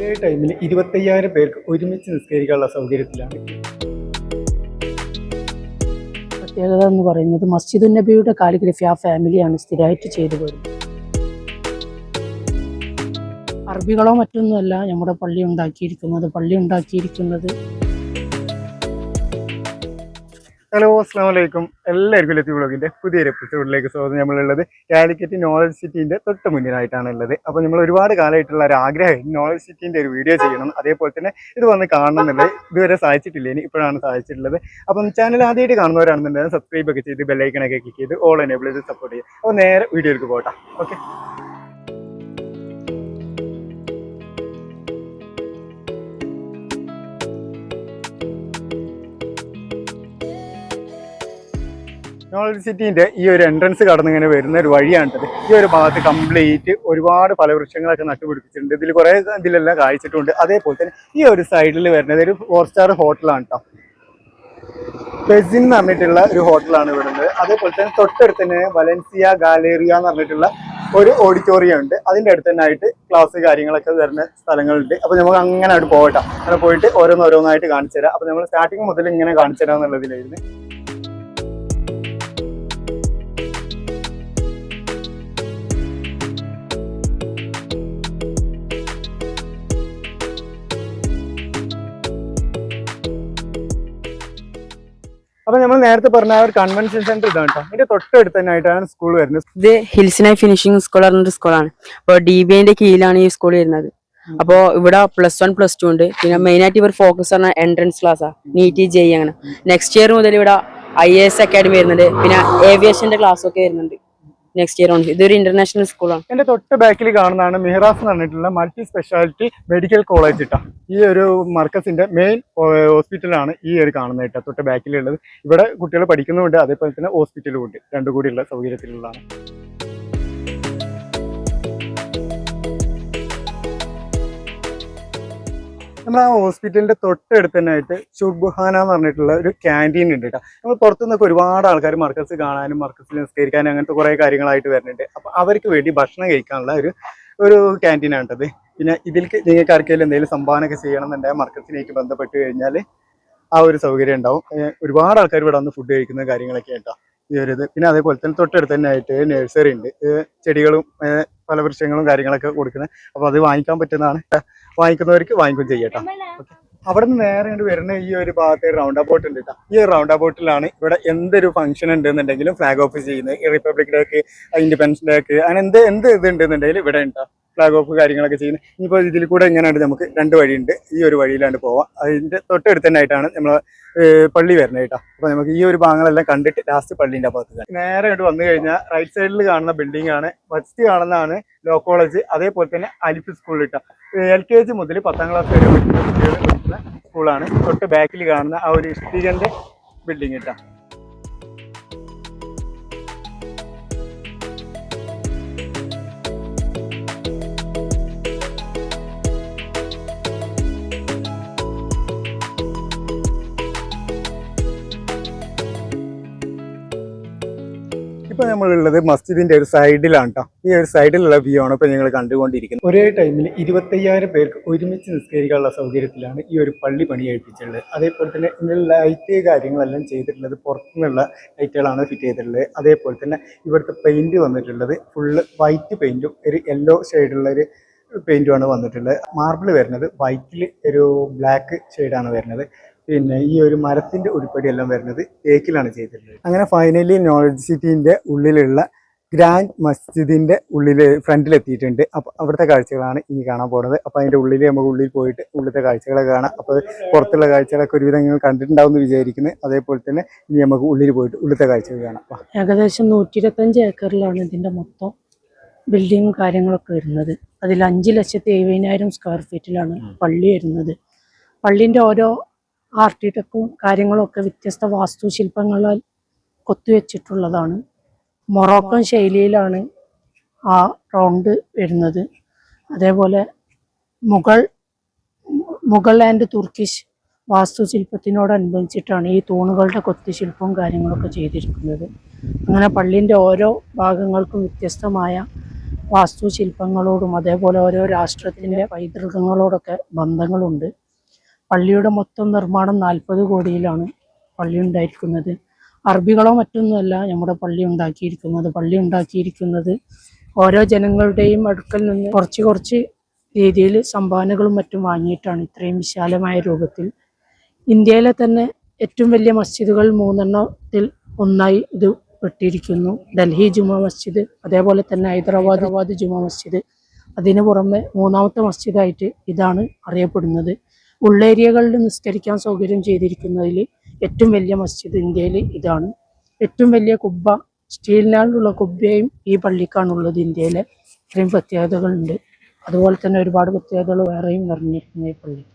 ഒരേ ടൈമിൽ 25,000 പേർക്ക് ഒരുമിച്ച് നിസ്കരിക്കാനുള്ള സൗകര്യത്തിലാണ്. പ്രത്യേകത എന്ന് പറയുന്നത് മസ്ജിദുൻ നബിയുടെ കാലിഗ്രഫി ആ ഫാമിലിയാണ് സ്ഥിരമായിട്ട് ചെയ്തു വരുന്നത്. അറബികളോ മറ്റൊന്നുമല്ല നമ്മുടെ പള്ളി ഉണ്ടാക്കിയിരിക്കുന്നത്. ഹലോ, അസ്സാം വലൈക്കും. എല്ലാവർക്കും ലത്തി വ്ളോഗിൻ്റെ പുതിയൊരു എപ്പിസോഡിലേക്ക് സ്വാഗതം. നമ്മളുള്ളത് കാലിക്കറ്റ് നോളജ് സിറ്റീൻ്റെ തൊട്ട് മുന്നിലായിട്ടാണ് ഉള്ളത്. അപ്പോൾ നമ്മൾ ഒരുപാട് കാലമായിട്ടുള്ള ഒരു ആഗ്രഹം നോളജ് സിറ്റീൻ്റെ ഒരു വീഡിയോ ചെയ്യണം, അതേപോലെ തന്നെ ഇത് വന്ന് കാണണം എന്നുള്ളത് ഇതുവരെ സാധിച്ചിട്ടില്ല, ഇനി ഇപ്പോഴാണ് സാധിച്ചിട്ടുള്ളത്. അപ്പം ചാനൽ ആദ്യമായിട്ട് കാണുന്നവരാണെന്നുണ്ടെങ്കിൽ സബ്സ്ക്രൈബ് ഒക്കെ ചെയ്ത് ബെല്ലൈക്കണൊക്കെ ക്ലിക്ക് ചെയ്ത് ഓൾ എനേബിൾ ചെയ്ത് സപ്പോർട്ട് ചെയ്യുക. അപ്പോൾ നേരെ വീഡിയോയിലേക്ക് പോകട്ടെ. ഓക്കെ, നോളജ് സിറ്റീൻ്റെ ഈ ഒരു എൻട്രൻസ് കടന്നിങ്ങനെ വരുന്ന ഒരു വഴിയാണിത്. ഈ ഒരു ഭാഗത്ത് കംപ്ലീറ്റ് ഒരുപാട് ഫലവൃക്ഷങ്ങളൊക്കെ നട്ടുപിടിപ്പിച്ചിട്ടുണ്ട്. ഇതിൽ കുറേ ഇതിലെല്ലാം കായ്ച്ചിട്ടുണ്ട്. അതേപോലെ തന്നെ ഈ ഒരു സൈഡിൽ വരുന്നത് ഒരു 4 സ്റ്റാർ ഹോട്ടലാണ് കേട്ടോ. പെസിൻ എന്ന് പറഞ്ഞിട്ടുള്ള ഒരു ഹോട്ടലാണ് വരുന്നത്. അതേപോലെ തന്നെ തൊട്ടടുത്ത് തന്നെ വലൻസിയ ഗാലേറിയ എന്ന് പറഞ്ഞിട്ടുള്ള ഒരു ഓഡിറ്റോറിയം ഉണ്ട്. അതിൻ്റെ അടുത്ത് തന്നെ ആയിട്ട് ക്ലാസ് കാര്യങ്ങളൊക്കെ വരുന്ന സ്ഥലങ്ങളുണ്ട്. അപ്പോൾ നമുക്ക് അങ്ങനെ അവിടെ പോകട്ടെ. അങ്ങനെ പോയിട്ട് ഓരോന്നായിട്ട് കാണിച്ചു തരാം. അപ്പോൾ നമ്മൾ സ്റ്റാർട്ടിങ് മുതൽ ഇങ്ങനെ കാണിച്ചു തരാം എന്നുള്ളതിലായിരുന്നു. അപ്പൊ നമ്മൾ നേരത്തെ പറഞ്ഞ ഒരു കൺവെൻഷൻ സെന്റർ ഇതാണ് കേട്ടോ. ഇതിന്റെ തൊട്ടടുത്ത് തന്നെ ആയിട്ടാണ് സ്കൂൾ വരുന്നത്. ഇത് ഹിൽസിനായി ഫിനിഷിംഗ് സ്കൂൾ പറഞ്ഞൊരു സ്കൂളാണ്. അപ്പോൾ DBIന്റെ കീഴിലാണ് ഈ സ്കൂൾ വരുന്നത്. അപ്പോൾ ഇവിടെ +1 +2 ഉണ്ട്. പിന്നെ മെയിൻ ആയിട്ട് ഇവർ ഫോക്കസ് പറഞ്ഞ എൻട്രൻസ് ക്ലാസ്സാ, നീറ്റ് JEE അങ്ങനെ. നെക്സ്റ്റ് ഇയർ മുതൽ ഇവിടെ IAS അക്കാഡമി വരുന്നുണ്ട്. പിന്നെ ഏവിയേഷന്റെ ക്ലാസ് ഒക്കെ വരുന്നുണ്ട് നെക്സ്റ്റ് ഇയർ ഉണ്ട്. ഇതൊരു ഇന്റർനാഷണൽ സ്കൂളാണ്. എന്റെ തൊട്ട് ബാക്കിൽ കാണുന്നതാണ് മിഹ്റാസ് എന്ന് പറഞ്ഞിട്ടുള്ള മൾട്ടി സ്പെഷ്യാലിറ്റി മെഡിക്കൽ കോളേജ് ഇട്ടാ. ഈ ഒരു മർക്കസിന്റെ മെയിൻ ഹോസ്പിറ്റലാണ് ഈ ഒരു കാണുന്നത് കേട്ടോ, തൊട്ട് ബാക്കിലുള്ളത്. ഇവിടെ കുട്ടികൾ പഠിക്കുന്നുമുണ്ട്, അതേപോലെ തന്നെ ഹോസ്പിറ്റലും ഉണ്ട്. രണ്ടും കൂടിയുള്ള സൗകര്യത്തിലുള്ളതാണ്. നമ്മൾ ആ ഹോസ്പിറ്റലിന്റെ തൊട്ടടുത്ത് തന്നെ ആയിട്ട് ഷുർബുഹാന എന്ന് പറഞ്ഞിട്ടുള്ള ഒരു ക്യാൻറ്റീൻ ഉണ്ട് കേട്ടോ. നമ്മൾ പുറത്തുനിന്നൊക്കെ ഒരുപാട് ആൾക്കാർ മർക്കസ് കാണാനും മർക്കസിൽ നിസ്കരിക്കാനും അങ്ങനത്തെ കുറേ കാര്യങ്ങളായിട്ട് വരുന്നുണ്ട്. അപ്പോൾ അവർക്ക് വേണ്ടി ഭക്ഷണം കഴിക്കാനുള്ള ഒരു ക്യാൻറ്റീനാണ് കേട്ടത്. പിന്നെ ഇതിലേക്ക് നിങ്ങൾക്ക് ആർക്കെങ്കിലും എന്തെങ്കിലും സംഭാവനയൊക്കെ ചെയ്യണമെന്നുണ്ടെങ്കിൽ മർക്കസിലേക്ക് ബന്ധപ്പെട്ട് കഴിഞ്ഞാൽ ആ ഒരു സൗകര്യം ഉണ്ടാവും. ഒരുപാട് ആൾക്കാർ ഇവിടെ വന്ന് ഫുഡ് കഴിക്കുന്ന കാര്യങ്ങളൊക്കെ കേട്ടോ ഈ ഒരു ഇത്. പിന്നെ അതേപോലെ തന്നെ തൊട്ടടുത്ത് തന്നെ ആയിട്ട് നഴ്സറി ഉണ്ട്, ചെടികളും ഫലവൃക്ഷങ്ങളും കാര്യങ്ങളൊക്കെ കൊടുക്കുന്നത്. അപ്പോൾ അത് വാങ്ങിക്കാൻ പറ്റുന്നതാണ്. വാങ്ങിക്കുന്നവർക്ക് വാങ്ങിക്കും ചെയ്യട്ടോ. ഓക്കെ, അവിടെ നിന്ന് നേരെ കൊണ്ട് വരുന്ന ഈ ഒരു ഭാഗത്ത് റൗണ്ട് അബൌട്ട് ഉണ്ട് കേട്ടോ. ഈ ഒരു റൗണ്ട് അബൌട്ടിലാണ് ഇവിടെ എന്തൊരു ഫംഗ്ഷൻ ഉണ്ടെന്നുണ്ടെങ്കിലും ഫ്ലാഗ് ഓഫ് ചെയ്യുന്നത്. റിപ്പബ്ലിക് ഡേക്ക്, ഇൻഡിപെൻഡൻസ് ഡേക്ക്, അങ്ങനെ എന്ത് ഇത് ഉണ്ടെന്നുണ്ടെങ്കിലും ഇവിടെ ഉണ്ടോ ഫ്ലാഗ് ഓഫ് കാര്യങ്ങളൊക്കെ ചെയ്യുന്നത്. ഇനിയിപ്പോൾ ഇതിൽ കൂടെ എങ്ങനെയാണ് നമുക്ക് 2 വഴിയുണ്ട്. ഈ ഒരു വഴിയിലാണ്ട് പോവാം. അതിൻ്റെ തൊട്ടടുത്ത് തന്നെ ആയിട്ടാണ് നമ്മൾ പള്ളി വരുന്നത് കേട്ടോ. അപ്പോൾ നമുക്ക് ഈ ഒരു ഭാഗങ്ങളെല്ലാം കണ്ടിട്ട് ലാസ്റ്റ് പള്ളീൻ്റെ ഭാഗത്ത് നേരെ ഇങ്ങോട്ട് വന്നു കഴിഞ്ഞാൽ റൈറ്റ് സൈഡിൽ കാണുന്ന ബിൽഡിംഗ് ആണ്, ഫസ്റ്റ് കാണുന്നതാണ് ലോ കോളേജ്. അതേപോലെ തന്നെ അലിഫ് സ്കൂൾ കേട്ടോ. LKG മുതൽ 10ാം ക്ലാസ് വരെ പഠിക്കുന്ന കുട്ടികൾ പഠിക്കുന്ന സ്കൂളാണ്. തൊട്ട് ബാക്കിൽ കാണുന്ന ആ ഒരു ഇഷ്ടികൻ്റെ ബിൽഡിംഗ് കേട്ടോ. ഇപ്പോൾ നമ്മളുള്ളത് മസ്ജിദിന്റെ ഒരു സൈഡിലാണ് കേട്ടോ. ഈ ഒരു സൈഡിലുള്ള വ്യൂ ആണ് ഇപ്പോൾ ഞങ്ങൾ കണ്ടുകൊണ്ടിരിക്കുന്നത്. ഒരേ ടൈമിൽ 25,000 പേർക്ക് ഒരുമിച്ച് നിസ്കരിക്കാനുള്ള സൗകര്യത്തിലാണ് ഈ ഒരു പള്ളി പണി കഴിപ്പിച്ചിട്ടുള്ളത്. അതേപോലെ തന്നെ ഇതിൻ്റെ ലൈറ്റ് കാര്യങ്ങളെല്ലാം ചെയ്തിട്ടുള്ളത് പുറത്തുനിന്നുള്ള ലൈറ്റുകളാണ് ഫിറ്റ് ചെയ്തിട്ടുള്ളത്. അതേപോലെ തന്നെ ഇവിടുത്തെ പെയിന്റ് വന്നിട്ടുള്ളത് ഫുള്ള് വൈറ്റ് പെയിന്റും ഒരു യെല്ലോ ഷെയ്ഡുള്ള ഒരു പെയിന്റുമാണ് വന്നിട്ടുള്ളത്. മാർബിൾ വരുന്നത് വൈറ്റിൽ ഒരു ബ്ലാക്ക് ഷെയ്ഡാണ് വരുന്നത്. പിന്നെ ഈ ഒരു മരത്തിൻ്റെ ഉരുപ്പടിയെല്ലാം വരുന്നത് തേക്കിലാണ് ചെയ്തിട്ടുള്ളത്. അങ്ങനെ ഫൈനലി നോളജ് സിറ്റീൻ്റെ ഉള്ളിലുള്ള ഗ്രാൻഡ് മസ്ജിദിൻ്റെ ഫ്രണ്ടിലെത്തിയിട്ടുണ്ട്. അപ്പോൾ അവിടുത്തെ കാഴ്ചകളാണ് ഇനി കാണാൻ പോകുന്നത്. അപ്പോൾ അതിൻ്റെ ഉള്ളിൽ നമുക്ക് ഉള്ളിൽ പോയിട്ട് ഉള്ളിലത്തെ കാഴ്ചകളൊക്കെ കാണാം. അപ്പോൾ പുറത്തുള്ള കാഴ്ചകളൊക്കെ ഒരുവിധം നിങ്ങൾ കണ്ടിട്ടുണ്ടാവും എന്ന് വിചാരിക്കുന്നത്. അതേപോലെ തന്നെ ഇനി നമുക്ക് ഉള്ളിൽ പോയിട്ട് ഉള്ളിലത്തെ കാഴ്ചകൾ കാണാം. ഏകദേശം 125 ഏക്കറിലാണ് ഇതിൻ്റെ മൊത്തം ബിൽഡിങ്ങും കാര്യങ്ങളൊക്കെ വരുന്നത്. അതിൽ 5,70,000 സ്ക്വയർ ഫീറ്റിലാണ് പള്ളി വരുന്നത്. പള്ളിൻ്റെ ഓരോ ആർക്കിടെക്റ്റും കാര്യങ്ങളും ഒക്കെ വ്യത്യസ്ത വാസ്തുശില്പങ്ങളാൽ കൊത്തിവെച്ചിട്ടുള്ളതാണ്. മൊറോക്കൻ ശൈലിയിലാണ് ആ റൗണ്ട് വരുന്നത്. അതേപോലെ മുഗൾ ആൻഡ് തുർക്കിഷ് വാസ്തുശില്പത്തിനോടനുബന്ധിച്ചിട്ടാണ് ഈ തൂണുകളുടെ കൊത്തിശില്പവും കാര്യങ്ങളൊക്കെ ചെയ്തിരിക്കുന്നത്. അങ്ങനെ പള്ളിൻ്റെ ഓരോ ഭാഗങ്ങൾക്കും വ്യത്യസ്തമായ വാസ്തുശില്പങ്ങളോടും അതേപോലെ ഓരോ രാഷ്ട്രത്തിൻ്റെ പൈതൃകങ്ങളോടൊക്കെ ബന്ധങ്ങളുണ്ട്. പള്ളിയുടെ മൊത്തം നിർമ്മാണം 40 കോടിയിലാണ് പള്ളി ഉണ്ടായിരിക്കുന്നത്. അറബികളോ മറ്റൊന്നുമല്ല നമ്മുടെ പള്ളി ഉണ്ടാക്കിയിരിക്കുന്നത് ഓരോ ജനങ്ങളുടെയും അടുക്കൽ നിന്ന് കുറച്ച് കുറച്ച് രീതിയിൽ സംഭാവനകളും മറ്റും വാങ്ങിയിട്ടാണ് ഇത്രയും വിശാലമായ രൂപത്തിൽ. ഇന്ത്യയിലെ തന്നെ ഏറ്റവും വലിയ മസ്ജിദുകൾ 3 ഒന്നായി ഇത് പെട്ടിരിക്കുന്നു. ഡൽഹി ജുമാ മസ്ജിദ്, അതേപോലെ തന്നെ ഹൈദരാബാദ് ജുമാ മസ്ജിദ്, അതിനു പുറമെ 3ാമത്തെ മസ്ജിദായിട്ട് ഇതാണ് അറിയപ്പെടുന്നത്. ഉള്ളേരിയകളിൽ നിസ്കരിക്കാൻ സൗകര്യം ചെയ്തിരിക്കുന്നതിൽ ഏറ്റവും വലിയ മസ്ജിദ് ഇന്ത്യയിൽ ഇതാണ്. ഏറ്റവും വലിയ കുബ്ബ, സ്റ്റീലിനാലുള്ള കുബ്ബയും ഈ പള്ളിക്കാണുള്ളത് ഇന്ത്യയിലെ. ഇത്രയും പ്രത്യേകതകളുണ്ട്. അതുപോലെ തന്നെ ഒരുപാട് പ്രത്യേകതകൾ വേറെയും നിറഞ്ഞിരിക്കുന്ന ഈ പള്ളി.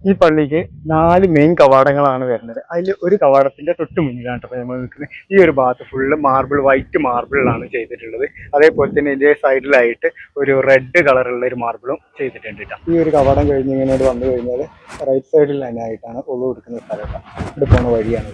ഈ പള്ളിക്ക് 4 മെയിൻ കവാടങ്ങളാണ് വരുന്നത്. അതിൽ ഒരു കവാടത്തിന്റെ തൊട്ട് മുന്നിലാണ് ഇപ്പോൾ നമ്മൾ നിൽക്കുന്നത്. ഈ ഒരു ഭാഗത്ത് ഫുള്ള് മാർബിൾ, വൈറ്റ് മാർബിളിലാണ് ചെയ്തിട്ടുള്ളത്. അതേപോലെ തന്നെ ഇതിന്റെ സൈഡിലായിട്ട് ഒരു റെഡ് കളറുള്ള ഒരു മാർബിളും ചെയ്തിട്ടുണ്ട് കേട്ടോ. ഈ ഒരു കവാടം കഴിഞ്ഞ് ഇങ്ങനെ വന്നു കഴിഞ്ഞാൽ റൈറ്റ് സൈഡിൽ തന്നെ ആയിട്ടാണ് ഒളു കൊടുക്കുന്ന സ്ഥലം. ഇവിടെ പോണ വഴിയാണ്.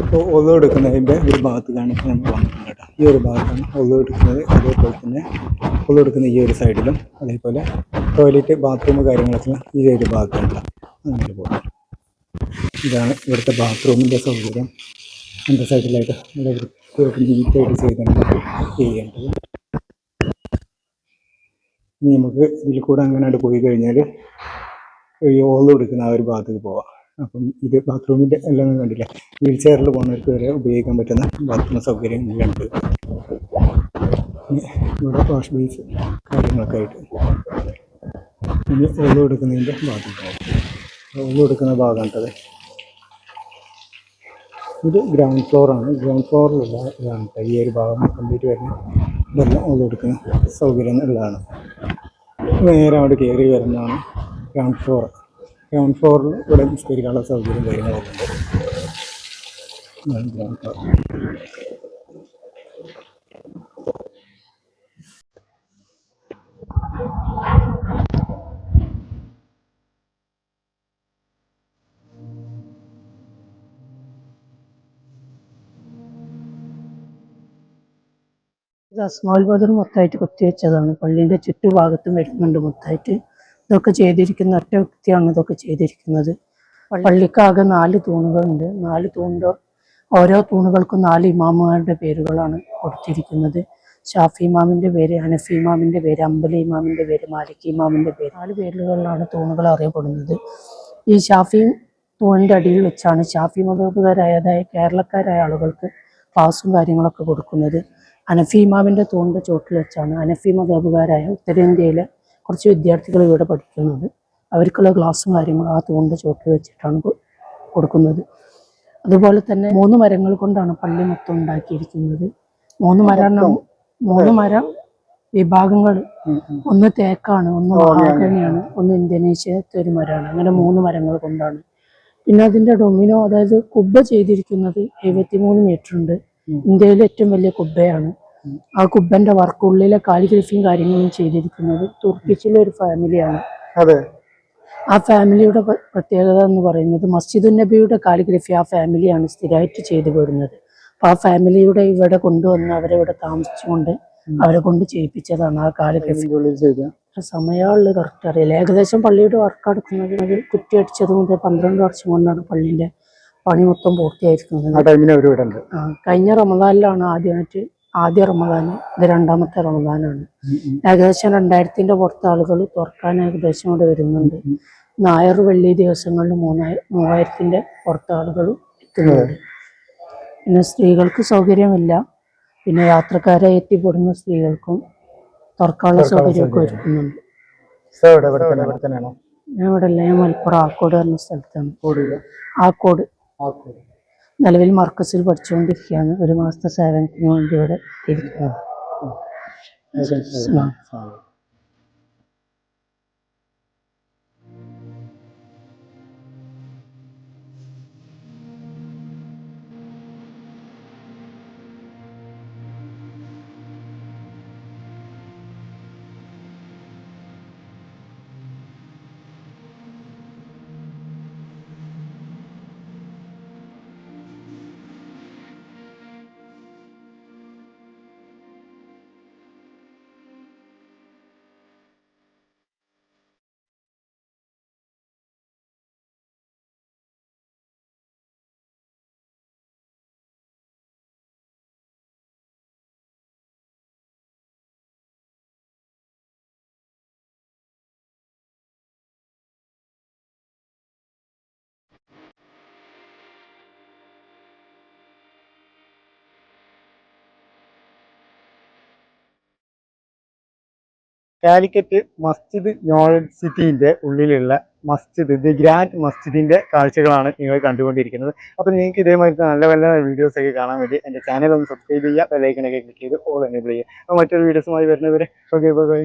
ഇപ്പോൾ ഒളു എടുക്കുന്നതിൻ്റെ ഒരു ഭാഗത്ത് കാണിച്ച് നമ്മൾ വന്നിട്ടുണ്ട് കേട്ടോ. ഈ ഒരു ഭാഗത്താണ് ഒളു എടുക്കുന്നത്. അതേപോലെ തന്നെ ഒളു എടുക്കുന്ന ഈ ഒരു സൈഡിലും, അതേപോലെ ടോയ്ലറ്റ്, ബാത്റൂം കാര്യങ്ങളൊക്കെ ഈ ഒരു ഭാഗത്തുണ്ട്. അങ്ങനെ പോകും. ഇതാണ് ഇവിടുത്തെ ബാത്റൂമിൻ്റെ സൗകര്യം. എൻ്റെ സൈഡിലായിട്ട് നല്ല വൃത്തിയായിട്ട് നീറ്റായിട്ട് ചെയ്യേണ്ടത്. ഇനി നമുക്ക് ഇതിൽ കൂടെ അങ്ങനെ പോയി കഴിഞ്ഞാൽ ഈ ഓള് കൊടുക്കുന്ന ആ ഒരു ഭാഗത്തേക്ക് പോവാം. അപ്പം ഇത് ബാത്റൂമിൻ്റെ എല്ലാം കണ്ടില്ല. വീൽ ചെയറിൽ പോകുന്നവർക്ക് വരെ ഉപയോഗിക്കാൻ പറ്റുന്ന ബാത്റൂം സൗകര്യം ഉണ്ട്. ഇവിടെ വാഷ് ബേസ് കാര്യങ്ങളൊക്കെ ആയിട്ട്. ഇനി ഓള് കൊടുക്കുന്നതിൻ്റെ ഭാഗം പോകാം. ഓള് കൊടുക്കുന്ന ഭാഗമാണത്. ഇത് ഗ്രൗണ്ട് ഫ്ലോറാണ്. ഗ്രൗണ്ട് ഫ്ലോറിലുള്ള ഇതാണ് ഈ ഒരു ഭാഗം കംപ്ലീറ്റ് വരുന്നത്. ഇതെല്ലാം ഓള് കൊടുക്കുന്ന സൗകര്യം ഉള്ളതാണ്. നേരെ അവിടെ കയറി വരുന്നതാണ് ഗ്രൗണ്ട് ഫ്ലോർ. ഗ്രൗണ്ട് ഫ്ലോറിൽ ഇവിടെ നിസ്കരിക്കാനുള്ള സൗകര്യം കാര്യങ്ങളൊക്കെ ഉണ്ട്. Ground floor. ഇത് അസ്മാഉൽ ബദർ മൊത്തമായിട്ട് കൊത്തിവെച്ചതാണ്. പള്ളീൻ്റെ ചുറ്റുഭാഗത്തും വരുന്നുണ്ട് മൊത്തമായിട്ട്. ഇതൊക്കെ ചെയ്തിരിക്കുന്ന ഒറ്റ വ്യക്തിയാണ് ഇതൊക്കെ ചെയ്തിരിക്കുന്നത്. പള്ളിക്കാകെ 4 തൂണുകളുണ്ട്. 4 തൂണിൻ്റെ ഓരോ തൂണുകൾക്കും 4 ഇമാമുമാരുടെ പേരുകളാണ് കൊടുത്തിരിക്കുന്നത്. ഷാഫി ഇമാമിൻ്റെ പേര്, ഹനഫി ഇമാമിൻ്റെ പേര്, അംബലി ഇമാമിൻ്റെ പേര്, മാലിക് ഇമാമിൻ്റെ പേര്. 4 പേരുകളിലാണ് തൂണുകൾ അറിയപ്പെടുന്നത്. ഈ ഷാഫി തൂണിൻ്റെ അടിയിൽ വെച്ചാണ് ഷാഫി മദ്ഹബുകാരായ, അതായത് കേരളക്കാരായ ആളുകൾക്ക് ക്ലാസ്സും കാര്യങ്ങളൊക്കെ കൊടുക്കുന്നത്. ഹനഫി ഇമാമിൻ്റെ തൂണിൻ്റെ ചോട്ടിൽ വെച്ചാണ് ഹനഫി മദ്ഹബുകാരായ ഉത്തരേന്ത്യയിലെ കുറച്ച് വിദ്യാർത്ഥികൾ ഇവിടെ പഠിക്കുന്നത്. അവർക്കുള്ള ക്ലാസ്സും കാര്യങ്ങളും ആ തൂണിൻ്റെ ചോട്ടിൽ വെച്ചിട്ടാണ് കൊടുക്കുന്നത്. അതുപോലെ തന്നെ 3 മരങ്ങൾ കൊണ്ടാണ് പള്ളി മൊത്തം ഉണ്ടാക്കിയിരിക്കുന്നത്. 3 മരം വിഭാഗങ്ങൾ. ഒന്ന് തേക്കാണ്, ഒന്ന് മഹാഗണിയാണ്, ഒന്ന് ഇന്തോനേഷ്യത്തെ ഒരു മരമാണ്. അങ്ങനെ 3 മരങ്ങൾ കൊണ്ടാണ്. പിന്നെ അതിൻ്റെ ഡൊമിനോ, അതായത് കുബ്ബ ചെയ്തിരിക്കുന്നത് 73 മീറ്റർ ഉണ്ട്. ഇന്ത്യയിലെ ഏറ്റവും വലിയ കുബ്ബയാണ്. ആ കുബ്ബന്റെ വർക്ക്, ഉള്ളിലെ കാലിഗ്രഫിയും കാര്യങ്ങളും ചെയ്തിരിക്കുന്നത് തുർക്കിഷിലെ ഒരു ഫാമിലിയാണ്. ആ ഫാമിലിയുടെ പ്രത്യേകത എന്ന് പറയുന്നത് മസ്ജിദുൻ നബിയുടെ കാലിഗ്രഫി ആ ഫാമിലിയാണ് സ്ഥിരമായിട്ട് ചെയ്തു പോരുന്നത്. അപ്പോൾ ആ ഫാമിലിയുടെ ഇവിടെ കൊണ്ടുവന്ന് അവരെ ഇവിടെ താമസിച്ചുകൊണ്ട് അവരെ കൊണ്ട് ചെയ്യിപ്പിച്ചതാണ് ആ കാലിഗ്രഫി. സമയമുള്ള കറക്റ്റ് അറിയില്ല. ഏകദേശം പള്ളിയുടെ വർക്ക് എടുക്കുന്നത് അത് കുറ്റിയടിച്ചത് മുതൽ 12 വർഷം കൊണ്ടാണ് പള്ളിന്റെ പണി മൊത്തം പൂർത്തിയായിരിക്കുന്നത്. കഴിഞ്ഞ റമദാനിലാണ് ആദ്യ റമദാൻ. ഇത് 2ാമത്തെ റമദാനാണ്. ഏകദേശം 2000-ന്റെ പുറത്ത് ആളുകൾ തുറക്കാൻ ഏകദേശം ഇവിടെ വരുന്നുണ്ട്. ഞായർ വെള്ളി ദിവസങ്ങളിൽ 3000-ന്റെ പുറത്ത് ആളുകൾ എത്തുന്നുണ്ട്. പിന്നെ സ്ത്രീകൾക്ക് സൗകര്യമില്ല. പിന്നെ യാത്രക്കാരെ എത്തിപ്പെടുന്ന സ്ത്രീകൾക്കും തുറക്കാനുള്ള സൗകര്യമൊക്കെ ഒരുക്കുന്നുണ്ട്. ഞാൻ ഇവിടെ അല്ല, ഞാൻ മലപ്പുറം ആക്കോട് പറഞ്ഞ സ്ഥലത്താണ്. ആക്കോട് നിലവിൽ മർക്കസിൽ പഠിച്ചുകൊണ്ടിരിക്കുകയാണ്. 1 മാസത്തെ സേവനത്തിന് വേണ്ടി ഇവിടെ എത്തിയിരിക്കുകയാണ്. കാലിക്കറ്റ് മസ്ജിദ് നോളജ് സിറ്റിന്റെ ഉള്ളിലുള്ള മസ്ജിദ് ദി ഗ്രാൻഡ് മസ്ജിദിന്റെ കാഴ്ചകളാണ് നിങ്ങൾ കണ്ടുകൊണ്ടിരിക്കുന്നത്. അപ്പോൾ നിങ്ങൾക്ക് ഇതേമാതിരി നല്ല നല്ല വീഡിയോസ് ഒക്കെ കാണാൻ വേണ്ടി എൻ്റെ ചാനൽ ഒന്ന് സബ്സ്ക്രൈബ് ചെയ്യുക, ബെല്ലൈക്കണൊക്കെ ക്ലിക്ക് ചെയ്ത് ഓൾ എനേബിൾ ചെയ്യുക. അപ്പോൾ മറ്റൊരു വീഡിയോസുമായി വരുന്നവരെ ഓക്കെ ബൈ.